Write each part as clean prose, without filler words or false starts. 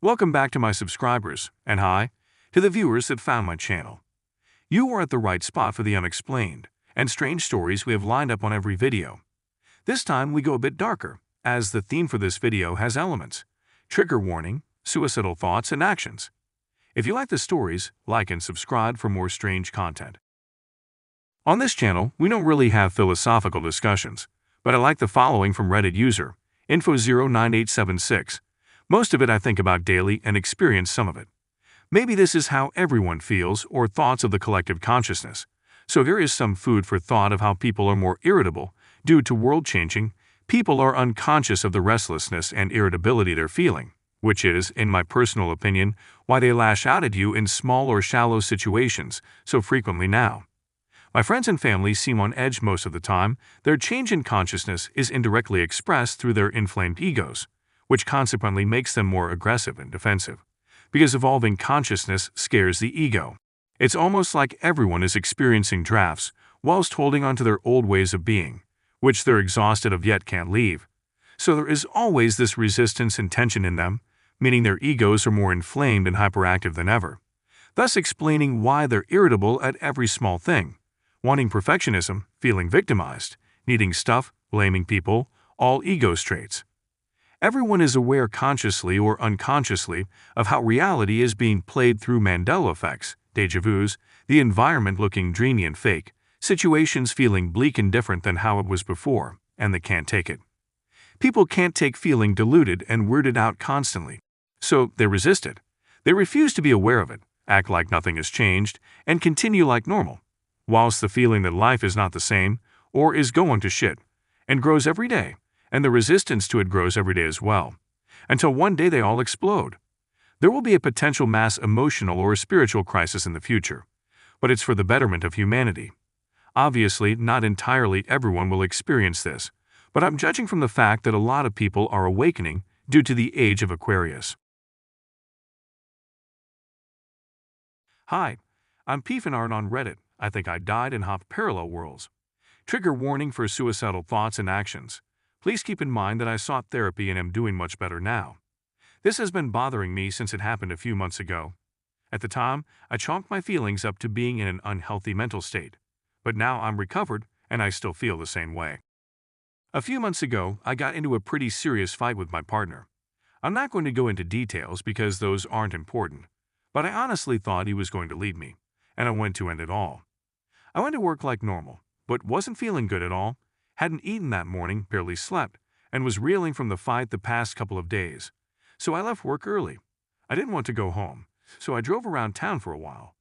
Welcome back to my subscribers, and hi to the viewers that found my channel. You are at the right spot for the unexplained and strange stories we have lined up on every video. This time we go a bit darker, as the theme for this video has elements: trigger warning, suicidal thoughts, and actions. If you like the stories, like and subscribe for more strange content. On this channel, we don't really have philosophical discussions, but I like the following from Reddit user info09876. Most of it I think about daily and experience some of it. Maybe this is how everyone feels or thoughts of the collective consciousness. So here is some food for thought of how people are more irritable due to world changing. People are unconscious of the restlessness and irritability they're feeling, which is, in my personal opinion, why they lash out at you in small or shallow situations so frequently now. My friends and family seem on edge most of the time. Their change in consciousness is indirectly expressed through their inflamed egos, which consequently makes them more aggressive and defensive, because evolving consciousness scares the ego. It's almost like everyone is experiencing drafts whilst holding on to their old ways of being, which they're exhausted of yet can't leave. So there is always this resistance and tension in them, meaning their egos are more inflamed and hyperactive than ever, thus explaining why they're irritable at every small thing, wanting perfectionism, feeling victimized, needing stuff, blaming people, all ego traits. Everyone is aware consciously or unconsciously of how reality is being played through Mandela effects, déjà vus, the environment looking dreamy and fake, situations feeling bleak and different than how it was before, and they can't take it. People can't take feeling deluded and weirded out constantly, so they resist it. They refuse to be aware of it, act like nothing has changed, and continue like normal, whilst the feeling that life is not the same or is going to shit, and grows every day. And the resistance to it grows every day as well, until one day they all explode. There will be a potential mass emotional or spiritual crisis in the future, but it's for the betterment of humanity. Obviously, not entirely everyone will experience this, but I'm judging from the fact that a lot of people are awakening due to the age of Aquarius. Hi, I'm piefanart on Reddit. I think I died and hopped parallel worlds. Trigger warning for suicidal thoughts and actions. Please keep in mind that I sought therapy and am doing much better now. This has been bothering me since it happened a few months ago. At the time, I chalked my feelings up to being in an unhealthy mental state, but now I'm recovered and I still feel the same way. A few months ago, I got into a pretty serious fight with my partner. I'm not going to go into details because those aren't important, but I honestly thought he was going to leave me, and I went to end it all. I went to work like normal, but wasn't feeling good at all. Hadn't eaten that morning, barely slept, and was reeling from the fight the past couple of days. So I left work early. I didn't want to go home, so I drove around town for a while,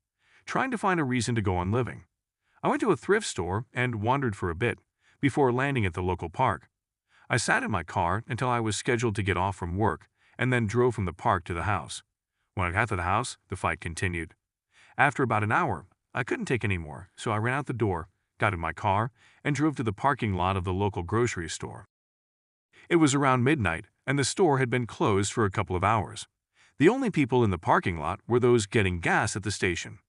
trying to find a reason to go on living. I went to a thrift store and wandered for a bit before landing at the local park. I sat in my car until I was scheduled to get off from work and then drove from the park to the house. When I got to the house, the fight continued. After about an hour, I couldn't take any more, so I ran out the door, got in my car, and drove to the parking lot of the local grocery store. It was around midnight, and the store had been closed for a couple of hours. The only people in the parking lot were those getting gas at the station.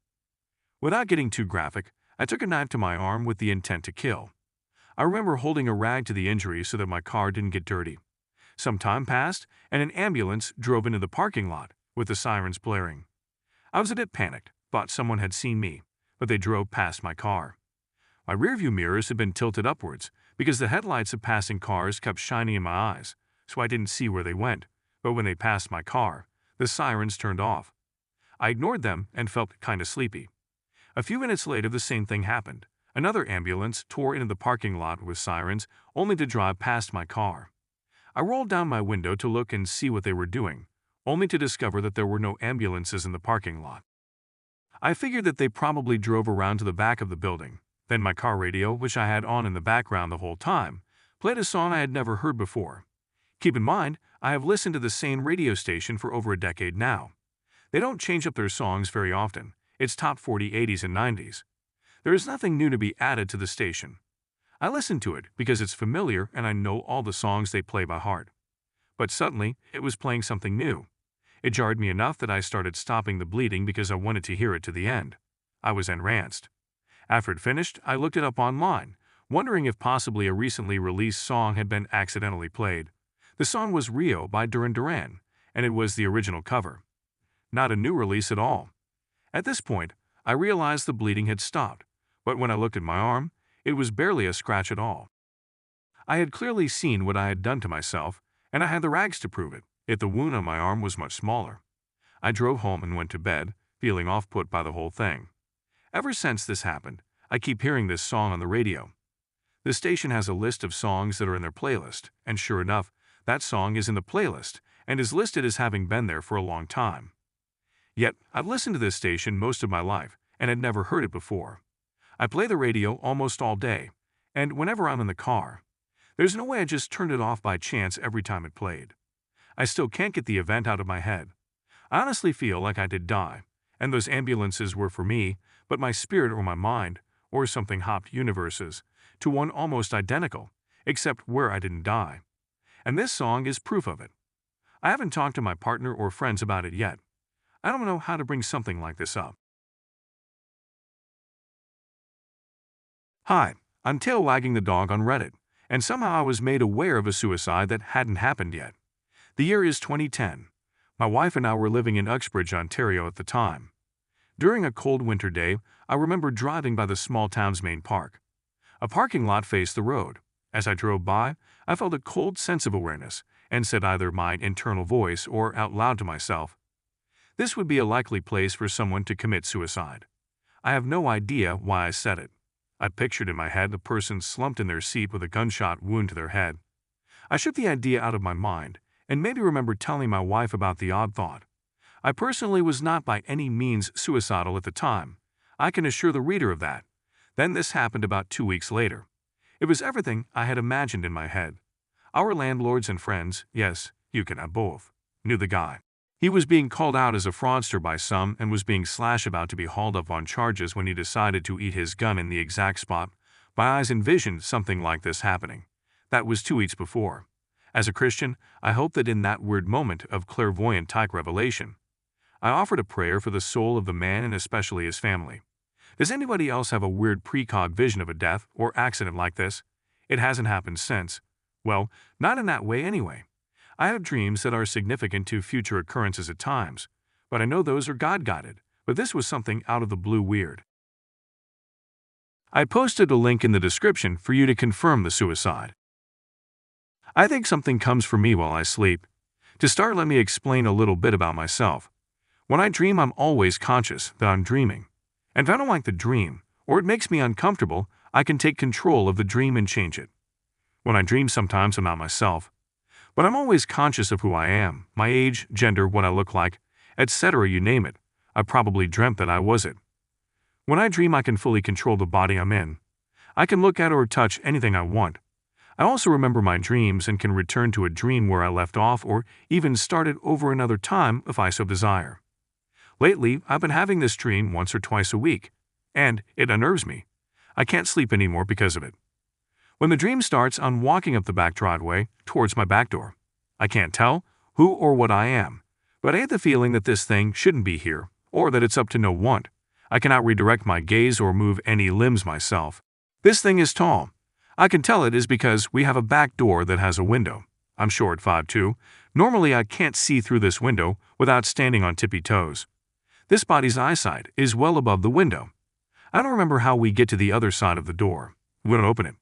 Without getting too graphic, I took a knife to my arm with the intent to kill. I remember holding a rag to the injury so that my car didn't get dirty. Some time passed, and an ambulance drove into the parking lot with the sirens blaring. I was a bit panicked, thought someone had seen me, but they drove past my car. My rearview mirrors had been tilted upwards because the headlights of passing cars kept shining in my eyes, so I didn't see where they went, but when they passed my car, the sirens turned off. I ignored them and felt kinda sleepy. A few minutes later, the same thing happened. Another ambulance tore into the parking lot with sirens, only to drive past my car. I rolled down my window to look and see what they were doing, only to discover that there were no ambulances in the parking lot. I figured that they probably drove around to the back of the building. Then my car radio, which I had on in the background the whole time, played a song I had never heard before. Keep in mind, I have listened to the same radio station for over a decade now. They don't change up their songs very often. It's top 40 80s and 90s. There is nothing new to be added to the station. I listen to it because it's familiar and I know all the songs they play by heart. But suddenly, it was playing something new. It jarred me enough that I started stopping the bleeding because I wanted to hear it to the end. I was entranced. After it finished, I looked it up online, wondering if possibly a recently released song had been accidentally played. The song was Rio by Duran Duran, and it was the original cover. Not a new release at all. At this point, I realized the bleeding had stopped, but when I looked at my arm, it was barely a scratch at all. I had clearly seen what I had done to myself, and I had the rags to prove it, yet the wound on my arm was much smaller. I drove home and went to bed, feeling off-put by the whole thing. Ever since this happened, I keep hearing this song on the radio. The station has a list of songs that are in their playlist, and sure enough, that song is in the playlist and is listed as having been there for a long time. Yet, I've listened to this station most of my life and had never heard it before. I play the radio almost all day, and whenever I'm in the car, there's no way I just turned it off by chance every time it played. I still can't get the event out of my head. I honestly feel like I did die, and those ambulances were for me, but my spirit or my mind, or something hopped universes, to one almost identical, except where I didn't die. And this song is proof of it. I haven't talked to my partner or friends about it yet. I don't know how to bring something like this up. Hi, I'm tailwaggingthedog on Reddit, and somehow I was made aware of a suicide that hadn't happened yet. The year is 2010. My wife and I were living in Uxbridge, Ontario at the time. During a cold winter day, I remember driving by the small town's main park. A parking lot faced the road. As I drove by, I felt a cold sense of awareness and said either my internal voice or out loud to myself, "This would be a likely place for someone to commit suicide." I have no idea why I said it. I pictured in my head a person slumped in their seat with a gunshot wound to their head. I shook the idea out of my mind and maybe remember telling my wife about the odd thought. I personally was not by any means suicidal at the time. I can assure the reader of that. Then this happened about 2 weeks later. It was everything I had imagined in my head. Our landlords and friends, yes, you can have both, knew the guy. He was being called out as a fraudster by some and was being about to be hauled up on charges when he decided to eat his gun in the exact spot. My eyes envisioned something like this happening. That was 2 weeks before. As a Christian, I hope that in that weird moment of clairvoyant-type revelation, I offered a prayer for the soul of the man and especially his family. Does anybody else have a weird precog vision of a death or accident like this? It hasn't happened since. Well, not in that way anyway. I have dreams that are significant to future occurrences at times, but I know those are God-guided, but this was something out of the blue weird. I posted a link in the description for you to confirm the suicide. I think something comes for me while I sleep. To start, let me explain a little bit about myself. When I dream, I'm always conscious that I'm dreaming. And if I don't like the dream, or it makes me uncomfortable, I can take control of the dream and change it. When I dream, sometimes I'm not myself. But I'm always conscious of who I am, my age, gender, what I look like, etc. You name it. I probably dreamt that I was it. When I dream, I can fully control the body I'm in. I can look at or touch anything I want. I also remember my dreams and can return to a dream where I left off or even start it over another time if I so desire. Lately, I've been having this dream once or twice a week, and it unnerves me. I can't sleep anymore because of it. When the dream starts, I'm walking up the back driveway towards my back door. I can't tell who or what I am, but I get the feeling that this thing shouldn't be here, or that it's up to no one. I cannot redirect my gaze or move any limbs myself. This thing is tall. I can tell it is because we have a back door that has a window. I'm short, 5'2". Normally I can't see through this window without standing on tippy toes. This body's eyesight is well above the window. I don't remember how we get to the other side of the door. We don't open it.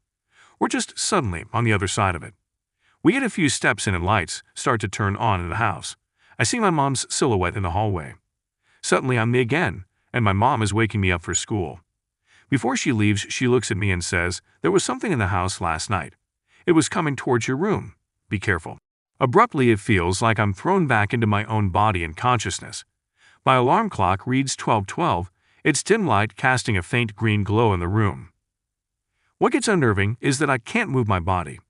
We're just suddenly on the other side of it. We get a few steps in and lights start to turn on in the house. I see my mom's silhouette in the hallway. Suddenly I'm me again, and my mom is waking me up for school. Before she leaves, she looks at me and says, "There was something in the house last night. It was coming towards your room. Be careful." Abruptly, it feels like I'm thrown back into my own body and consciousness. My alarm clock reads 12:12, its dim light casting a faint green glow in the room. What gets unnerving is that I can't move my body.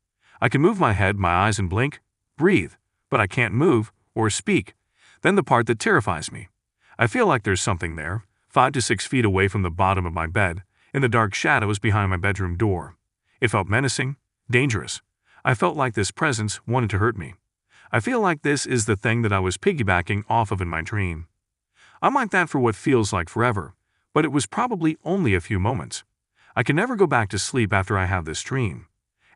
I can move my head, my eyes, and blink, breathe, but I can't move or speak. Then the part that terrifies me. I feel like there's something there, 5 to 6 feet away from the bottom of my bed, in the dark shadows behind my bedroom door. It felt menacing, dangerous. I felt like this presence wanted to hurt me. I feel like this is the thing that I was piggybacking off of in my dream. I'm like that for what feels like forever, but it was probably only a few moments. I can never go back to sleep after I have this dream.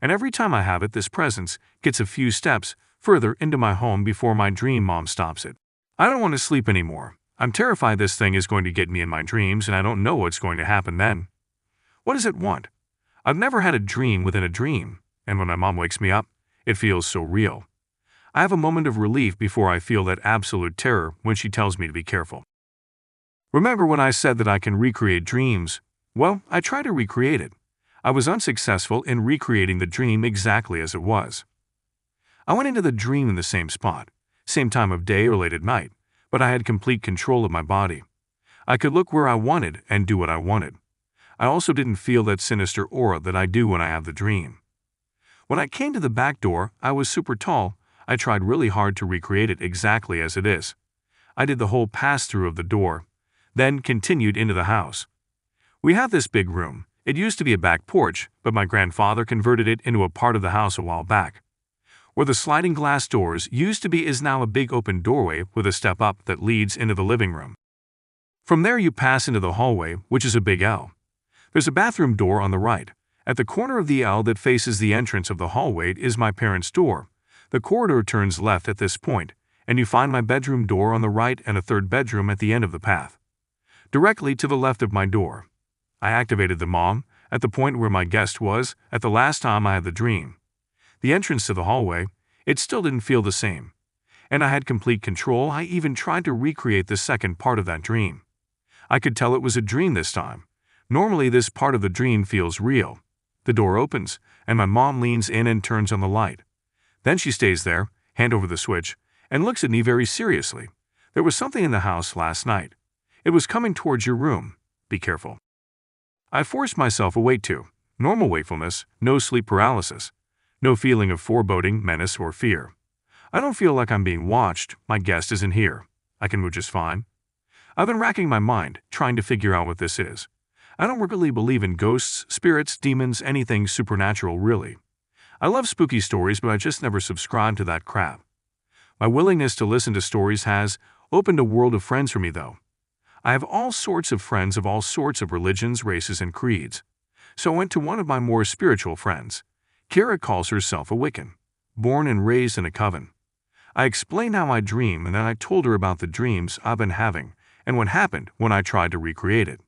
And every time I have it, this presence gets a few steps further into my home before my dream mom stops it. I don't want to sleep anymore. I'm terrified this thing is going to get me in my dreams and I don't know what's going to happen then. What does it want? I've never had a dream within a dream, and when my mom wakes me up, it feels so real. I have a moment of relief before I feel that absolute terror when she tells me to be careful. Remember when I said that I can recreate dreams? Well, I tried to recreate it. I was unsuccessful in recreating the dream exactly as it was. I went into the dream in the same spot, same time of day or late at night, but I had complete control of my body. I could look where I wanted and do what I wanted. I also didn't feel that sinister aura that I do when I have the dream. When I came to the back door, I was super tall. I tried really hard to recreate it exactly as it is. I did the whole pass-through of the door, then continued into the house. We have this big room. It used to be a back porch, but my grandfather converted it into a part of the house a while back. Where the sliding glass doors used to be is now a big open doorway with a step up that leads into the living room. From there you pass into the hallway, which is a big L. There's a bathroom door on the right. At the corner of the L that faces the entrance of the hallway is my parents' door. The corridor turns left at this point, and you find my bedroom door on the right and a third bedroom at the end of the path. Directly to the left of my door. I activated the mom at the point where my guest was at the last time I had the dream. The entrance to the hallway, it still didn't feel the same. And I had complete control. I even tried to recreate the second part of that dream. I could tell it was a dream this time. Normally this part of the dream feels real. The door opens, and my mom leans in and turns on the light. Then she stays there, hand over the switch, and looks at me very seriously. There was something in the house last night. It was coming towards your room. Be careful. I forced myself awake too. Normal wakefulness, no sleep paralysis. No feeling of foreboding, menace, or fear. I don't feel like I'm being watched. My guest isn't here. I can move just fine. I've been racking my mind, trying to figure out what this is. I don't really believe in ghosts, spirits, demons, anything supernatural really. I love spooky stories, but I just never subscribed to that crap. My willingness to listen to stories has opened a world of friends for me though. I have all sorts of friends of all sorts of religions, races, and creeds. So I went to one of my more spiritual friends. Kara calls herself a Wiccan, born and raised in a coven. I explained how I dream, and then I told her about the dreams I've been having and what happened when I tried to recreate it.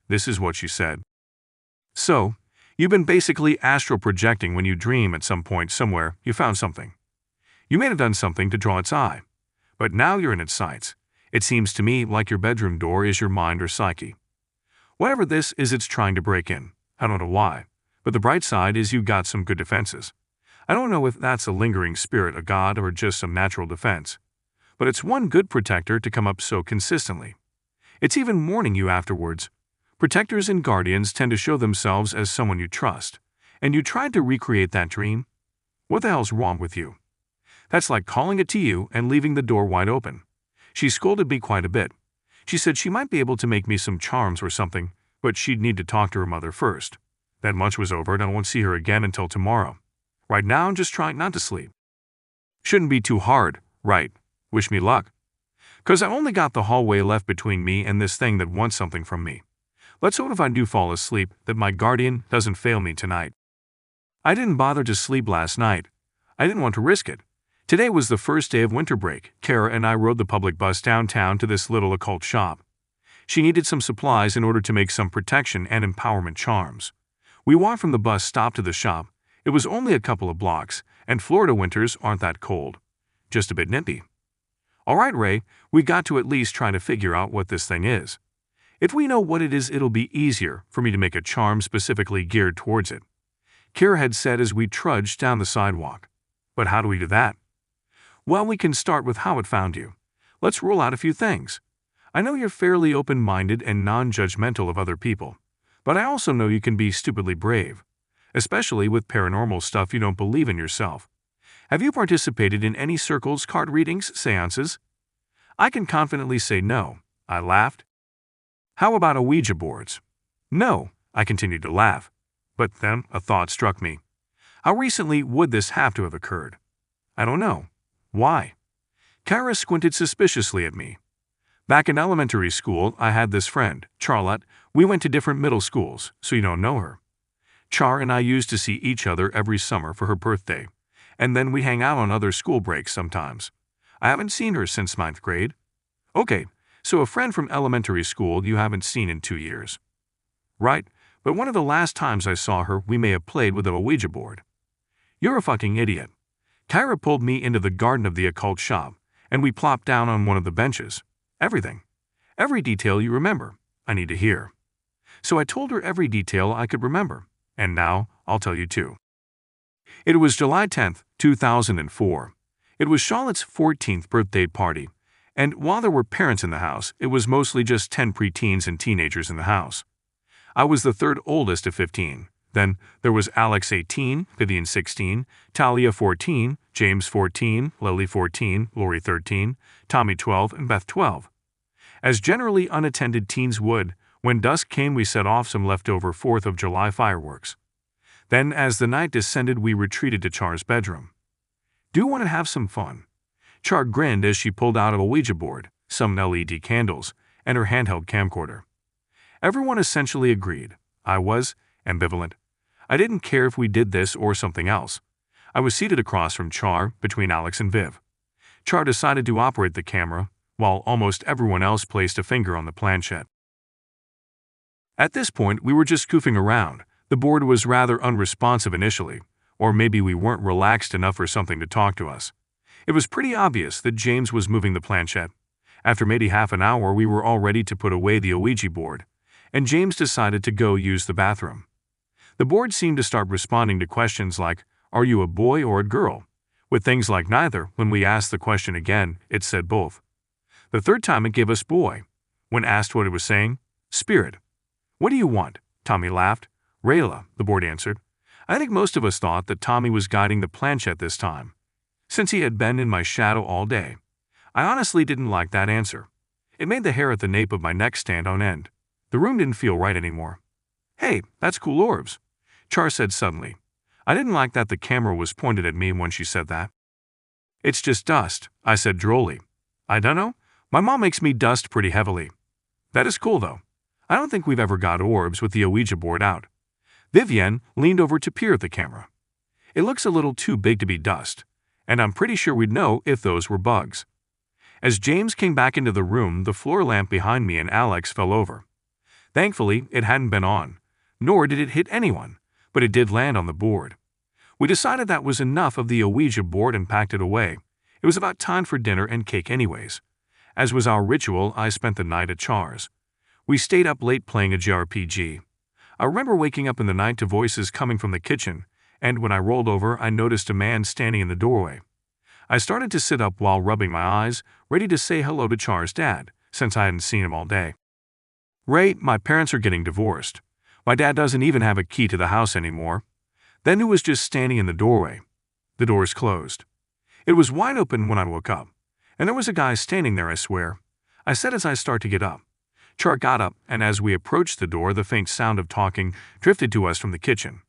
This is what she said. So, you've been basically astral projecting when you dream at some point somewhere you found something. You may have done something to draw its eye, but now you're in its sights. It seems to me like your bedroom door is your mind or psyche. Whatever this is, it's trying to break in. I don't know why, but the bright side is you got some good defenses. I don't know if that's a lingering spirit, a god, or just some natural defense, but it's one good protector to come up so consistently. It's even warning you afterwards. Protectors and guardians tend to show themselves as someone you trust, and you tried to recreate that dream? What the hell's wrong with you? That's like calling it to you and leaving the door wide open. She scolded me quite a bit. She said she might be able to make me some charms or something, but she'd need to talk to her mother first. That lunch was over and I won't see her again until tomorrow. Right now I'm just trying not to sleep. Shouldn't be too hard, right? Wish me luck. 'Cause I only got the hallway left between me and this thing that wants something from me. Let's hope if I do fall asleep that my guardian doesn't fail me tonight. I didn't bother to sleep last night. I didn't want to risk it. Today was the first day of winter break. Kara and I rode the public bus downtown to this little occult shop. She needed some supplies in order to make some protection and empowerment charms. We walked from the bus stop to the shop. It was only a couple of blocks, and Florida winters aren't that cold. Just a bit nippy. All right, Ray, we got to at least try to figure out what this thing is. If we know what it is, it'll be easier for me to make a charm specifically geared towards it. Kara had said as we trudged down the sidewalk. But how do we do that? Well, we can start with how it found you. Let's rule out a few things. I know you're fairly open-minded and non-judgmental of other people, but I also know you can be stupidly brave, especially with paranormal stuff you don't believe in yourself. Have you participated in any circles, card readings, seances? I can confidently say no. I laughed. How about Ouija boards? No, I continued to laugh. But then a thought struck me. How recently would this have to have occurred? I don't know. Why? Kara squinted suspiciously at me. Back in elementary school, I had this friend, Charlotte. We went to different middle schools, so you don't know her. Char and I used to see each other every summer for her birthday, And then we hang out on other school breaks sometimes. I haven't seen her since 9th grade. Okay, so a friend from elementary school you haven't seen in 2 years. Right, but one of the last times I saw her we may have played with a Ouija board. You're a fucking idiot. Kyra pulled me into the garden of the occult shop, and we plopped down on one of the benches. Everything. Every detail you remember, I need to hear. So I told her every detail I could remember, and now I'll tell you too. It was July 10th, 2004. It was Charlotte's 14th birthday party, and while there were parents in the house, it was mostly just 10 preteens and teenagers in the house. I was the third oldest of 15. Then there was Alex 18, Vivian 16, Talia 14, James 14, Lily 14, Lori 13, Tommy 12, and Beth 12. As generally unattended teens would, when dusk came we set off some leftover 4th of July fireworks. Then as the night descended we retreated to Char's bedroom. Do you want to have some fun? Char grinned as she pulled out a Ouija board, some LED candles, and her handheld camcorder. Everyone essentially agreed. I was ambivalent. I didn't care if we did this or something else. I was seated across from Char, between Alex and Viv. Char decided to operate the camera, while almost everyone else placed a finger on the planchette. At this point, we were just goofing around. The board was rather unresponsive initially, or maybe we weren't relaxed enough for something to talk to us. It was pretty obvious that James was moving the planchette. After maybe half an hour, we were all ready to put away the Ouija board, and James decided to go use the bathroom. The board seemed to start responding to questions like, "Are you a boy or a girl?" With things like neither. When we asked the question again, it said both. The third time it gave us boy. When asked what it was saying, spirit. "What do you want?" Tommy laughed. "Rayla," the board answered. I think most of us thought that Tommy was guiding the planchette this time, since he had been in my shadow all day. I honestly didn't like that answer. It made the hair at the nape of my neck stand on end. The room didn't feel right anymore. "Hey, that's cool orbs," Char said suddenly. I didn't like that the camera was pointed at me when she said that. "It's just dust," I said drolly. "I dunno. My mom makes me dust pretty heavily." "That is cool though. I don't think we've ever got orbs with the Ouija board out." Vivienne leaned over to peer at the camera. "It looks a little too big to be dust, and I'm pretty sure we'd know if those were bugs." As James came back into the room, the floor lamp behind me and Alex fell over. Thankfully, it hadn't been on, nor did it hit anyone, but it did land on the board. We decided that was enough of the Ouija board and packed it away. It was about time for dinner and cake anyways. As was our ritual, I spent the night at Char's. We stayed up late playing a JRPG. I remember waking up in the night to voices coming from the kitchen, and when I rolled over, I noticed a man standing in the doorway. I started to sit up while rubbing my eyes, ready to say hello to Char's dad, since I hadn't seen him all day. "Ray, my parents are getting divorced. My dad doesn't even have a key to the house anymore." Then who was just standing in the doorway? The doors closed. It was wide open when I woke up, and there was a guy standing there, I swear. I said as I started to get up. Char got up, and as we approached the door, the faint sound of talking drifted to us from the kitchen.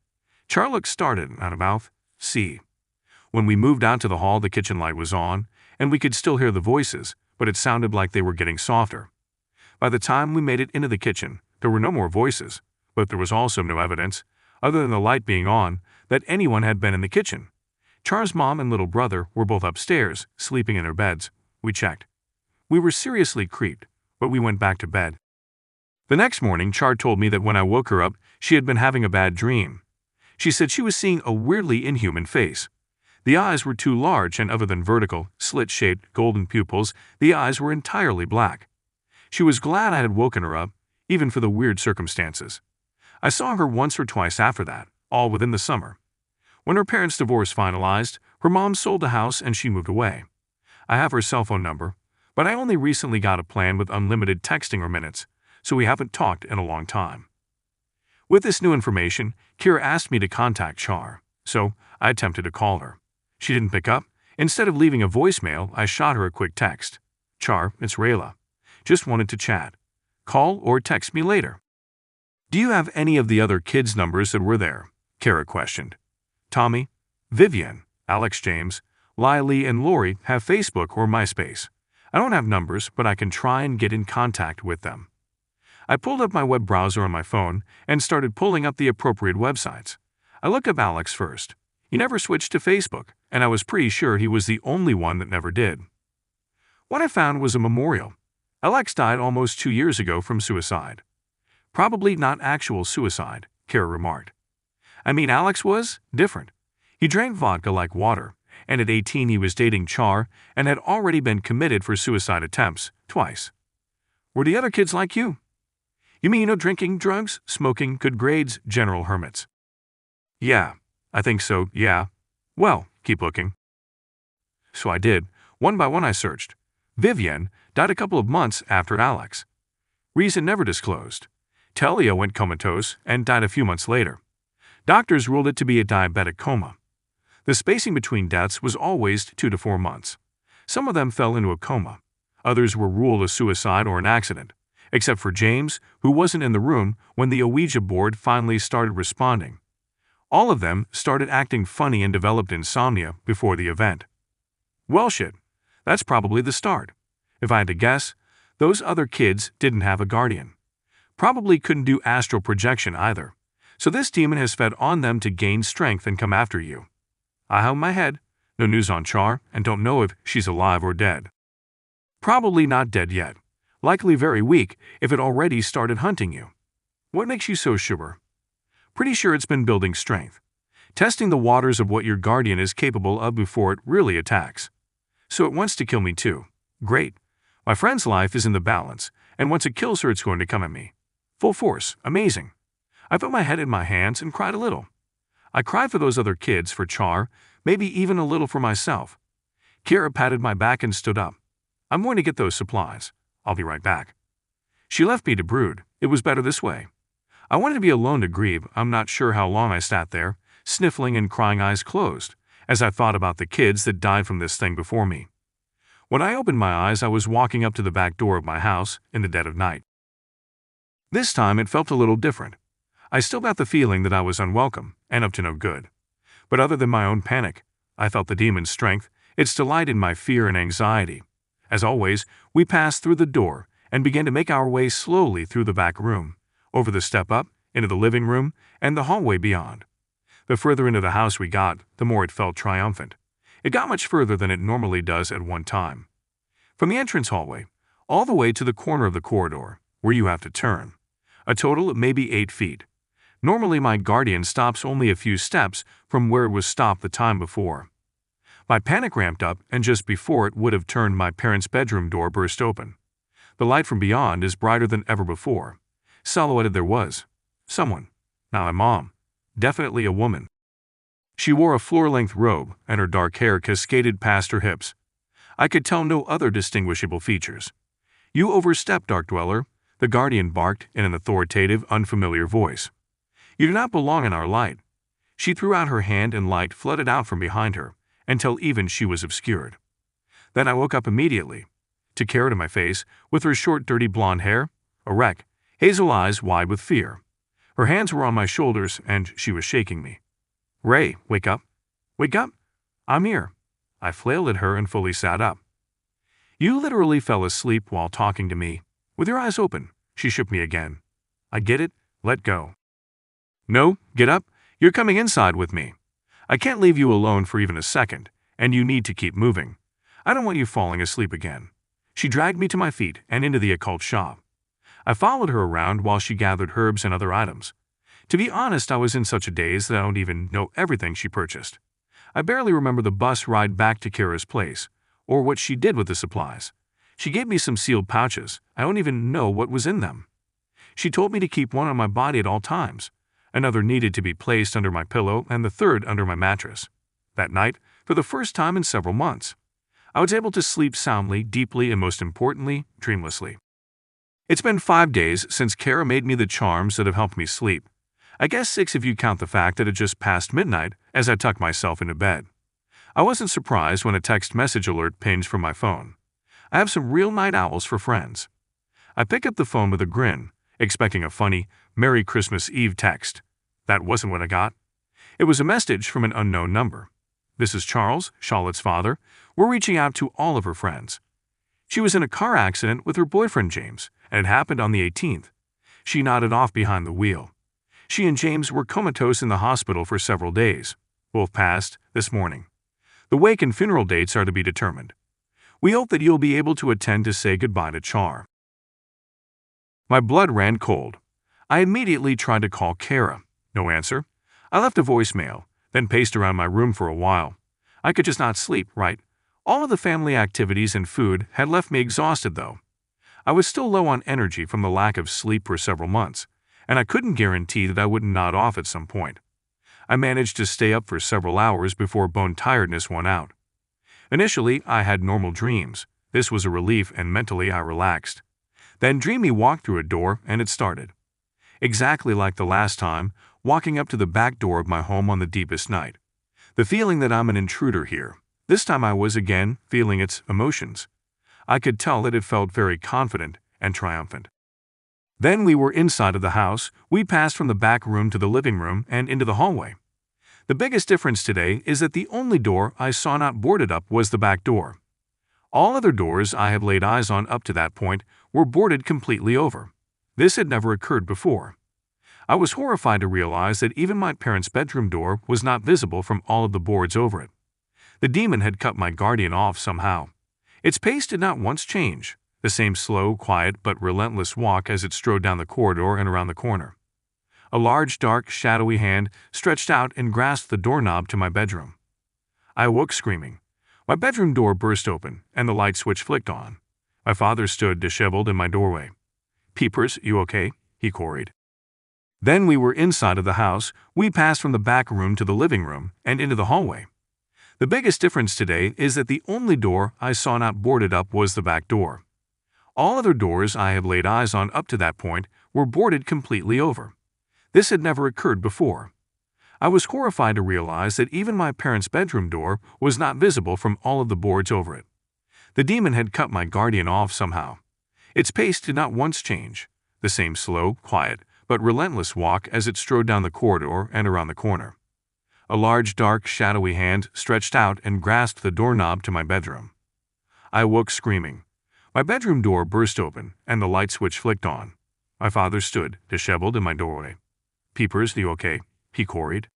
Char looked startled, out of mouth. "See." When we moved out to the hall, the kitchen light was on, and we could still hear the voices, but it sounded like they were getting softer. By the time we made it into the kitchen, there were no more voices, but there was also no evidence, other than the light being on, that anyone had been in the kitchen. Char's mom and little brother were both upstairs, sleeping in their beds. We checked. We were seriously creeped, but we went back to bed. The next morning, Char told me that when I woke her up, she had been having a bad dream. She said she was seeing a weirdly inhuman face. The eyes were too large, and other than vertical, slit-shaped, golden pupils, the eyes were entirely black. She was glad I had woken her up, even for the weird circumstances. I saw her once or twice after that, all within the summer. When her parents' divorce finalized, her mom sold the house and she moved away. I have her cell phone number, but I only recently got a plan with unlimited texting or minutes, so we haven't talked in a long time. With this new information, Kira asked me to contact Char, so I attempted to call her. She didn't pick up. Instead of leaving a voicemail, I shot her a quick text. "Char, it's Rayla. Just wanted to chat. Call or text me later." "Do you have any of the other kids' numbers that were there?" Kara questioned. Tommy, Vivian, Alex, James, Lily, and Lori have Facebook or MySpace. I don't have numbers, but I can try and get in contact with them. I pulled up my web browser on my phone and started pulling up the appropriate websites. I looked up Alex first. He never switched to Facebook, and I was pretty sure he was the only one that never did. What I found was a memorial. Alex died almost 2 years ago from suicide. Probably not actual suicide, Kara remarked. I mean, Alex was different. He drank vodka like water, and at 18 he was dating Char and had already been committed for suicide attempts, twice. Were the other kids like you? You mean drinking, drugs, smoking, good grades, general hermits? Yeah, I think so, yeah. Well, keep looking. So I did. One by one I searched. Vivienne died a couple of months after Alex. Reason never disclosed. Talia went comatose and died a few months later. Doctors ruled it to be a diabetic coma. The spacing between deaths was always 2 to 4 months. Some of them fell into a coma. Others were ruled a suicide or an accident, except for James, who wasn't in the room when the Ouija board finally started responding. All of them started acting funny and developed insomnia before the event. Well shit, that's probably the start. If I had to guess, those other kids didn't have a guardian. Probably couldn't do astral projection either, so this demon has fed on them to gain strength and come after you. I held my head, no news on Char, and don't know if she's alive or dead. Probably not dead yet, likely very weak if it already started hunting you. What makes you so sure? Pretty sure it's been building strength, testing the waters of what your guardian is capable of before it really attacks. So it wants to kill me too. Great. My friend's life is in the balance, and once it kills her it's going to come at me. Full force. Amazing. I put my head in my hands and cried a little. I cried for those other kids, for Char, maybe even a little for myself. Kira patted my back and stood up. I'm going to get those supplies. I'll be right back. She left me to brood. It was better this way. I wanted to be alone to grieve. I'm not sure how long I sat there, sniffling and crying, eyes closed, as I thought about the kids that died from this thing before me. When I opened my eyes, I was walking up to the back door of my house in the dead of night. This time it felt a little different. I still got the feeling that I was unwelcome and up to no good. But other than my own panic, I felt the demon's strength, its delight in my fear and anxiety. As always, we passed through the door and began to make our way slowly through the back room, over the step up, into the living room, and the hallway beyond. The further into the house we got, the more it felt triumphant. It got much further than it normally does at one time. From the entrance hallway, all the way to the corner of the corridor, where you have to turn. A total of maybe 8 feet. Normally my guardian stops only a few steps from where it was stopped the time before. My panic ramped up, and just before it would have turned, my parents' bedroom door burst open. The light from beyond is brighter than ever before. Silhouetted there was someone. Not my mom. Definitely a woman. She wore a floor-length robe, and her dark hair cascaded past her hips. I could tell no other distinguishable features. You overstep, Dark Dweller, the guardian barked in an authoritative, unfamiliar voice. You do not belong in our light. She threw out her hand and light flooded out from behind her, until even she was obscured. Then I woke up immediately, to Kara to my face, with her short, dirty blonde hair, erect, hazel eyes wide with fear. Her hands were on my shoulders, and she was shaking me. Ray, wake up. Wake up. I'm here. I flailed at her and fully sat up. You literally fell asleep while talking to me. With your eyes open, she shook me again. I get it. Let go. No, get up. You're coming inside with me. I can't leave you alone for even a second, and you need to keep moving. I don't want you falling asleep again. She dragged me to my feet and into the occult shop. I followed her around while she gathered herbs and other items. To be honest, I was in such a daze that I don't even know everything she purchased. I barely remember the bus ride back to Kara's place, or what she did with the supplies. She gave me some sealed pouches. I don't even know what was in them. She told me to keep one on my body at all times. Another needed to be placed under my pillow, and the third under my mattress. That night, for the first time in several months, I was able to sleep soundly, deeply, and most importantly, dreamlessly. It's been 5 days since Kara made me the charms that have helped me sleep. I guess 6 if you count the fact that it just passed midnight as I tucked myself into bed. I wasn't surprised when a text message alert pinged from my phone. I have some real night owls for friends. I pick up the phone with a grin, expecting a funny, Merry Christmas Eve text. That wasn't what I got. It was a message from an unknown number. This is Charles, Charlotte's father. We're reaching out to all of her friends. She was in a car accident with her boyfriend James, and it happened on the 18th. She nodded off behind the wheel. She and James were comatose in the hospital for several days. both passed this morning. The wake and funeral dates are to be determined. We hope that you'll be able to attend to say goodbye to Char. My blood ran cold. I immediately tried to call Kara. No answer. I left a voicemail, then paced around my room for a while. I could just not sleep, right? All of the family activities and food had left me exhausted, though. I was still low on energy from the lack of sleep for several months, and I couldn't guarantee that I wouldn't nod off at some point. I managed to stay up for several hours before bone tiredness won out. Initially, I had normal dreams. This was a relief, and mentally I relaxed. Then Dreamy walked through a door, and it started. Exactly like the last time, walking up to the back door of my home on the deepest night. The feeling that I'm an intruder here. This time I was again feeling its emotions. I could tell that it felt very confident and triumphant. Then we were inside of the house. We passed from the back room to the living room and into the hallway. The biggest difference today is that the only door I saw not boarded up was the back door. All other doors I have laid eyes on up to that point were boarded completely over. This had never occurred before. I was horrified to realize that even my parents' bedroom door was not visible from all of the boards over it. The demon had cut my guardian off somehow. Its pace did not once change, the same slow, quiet, but relentless walk as it strode down the corridor and around the corner. A large, dark, shadowy hand stretched out and grasped the doorknob to my bedroom. I awoke screaming. My bedroom door burst open, and the light switch flicked on. My father stood disheveled in my doorway. "Peepers, you okay?" he queried. Then we were inside of the house. We passed from the back room to the living room and into the hallway. The biggest difference today is that the only door I saw not boarded up was the back door. All other doors I had laid eyes on up to that point were boarded completely over. This had never occurred before. I was horrified to realize that even my parents' bedroom door was not visible from all of the boards over it. The demon had cut my guardian off somehow. Its pace did not once change, the same slow, quiet, but relentless walk as it strode down the corridor and around the corner. A large, dark, shadowy hand stretched out and grasped the doorknob to my bedroom. I awoke screaming. My bedroom door burst open, and the light switch flicked on. My father stood, disheveled, in my doorway. "Peepers, you okay?" he queried.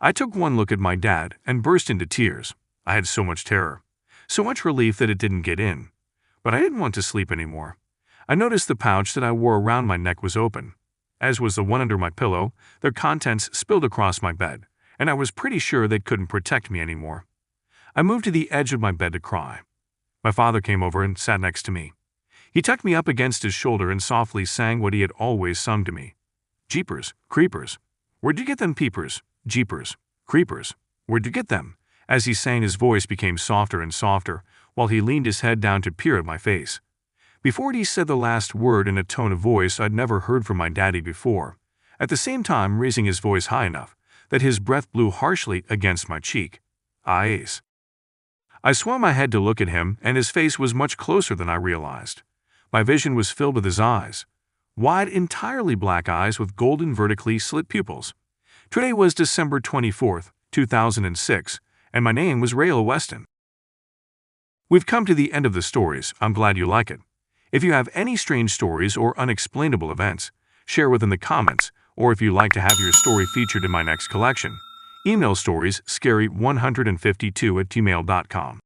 I took one look at my dad and burst into tears. I had so much terror, so much relief that it didn't get in. But I didn't want to sleep anymore. I noticed the pouch that I wore around my neck was open. As was the one under my pillow, their contents spilled across my bed, and I was pretty sure they couldn't protect me anymore. I moved to the edge of my bed to cry. My father came over and sat next to me. He tucked me up against his shoulder and softly sang what he had always sung to me. "Jeepers, creepers. Where'd you get them, peepers? Jeepers, creepers. Where'd you get them?" As he sang, his voice became softer and softer, while he leaned his head down to peer at my face. Before he said the last word in a tone of voice I'd never heard from my daddy before, at the same time raising his voice high enough that his breath blew harshly against my cheek. "Eyes." I swung my head to look at him, and his face was much closer than I realized. My vision was filled with his eyes. Wide, entirely black eyes with golden vertically slit pupils. Today was December 24th, 2006, and my name was Rael Weston. We've come to the end of the stories. I'm glad you like it. If you have any strange stories or unexplainable events, share within the comments, or if you'd like to have your story featured in my next collection, email stories scary152@gmail.com.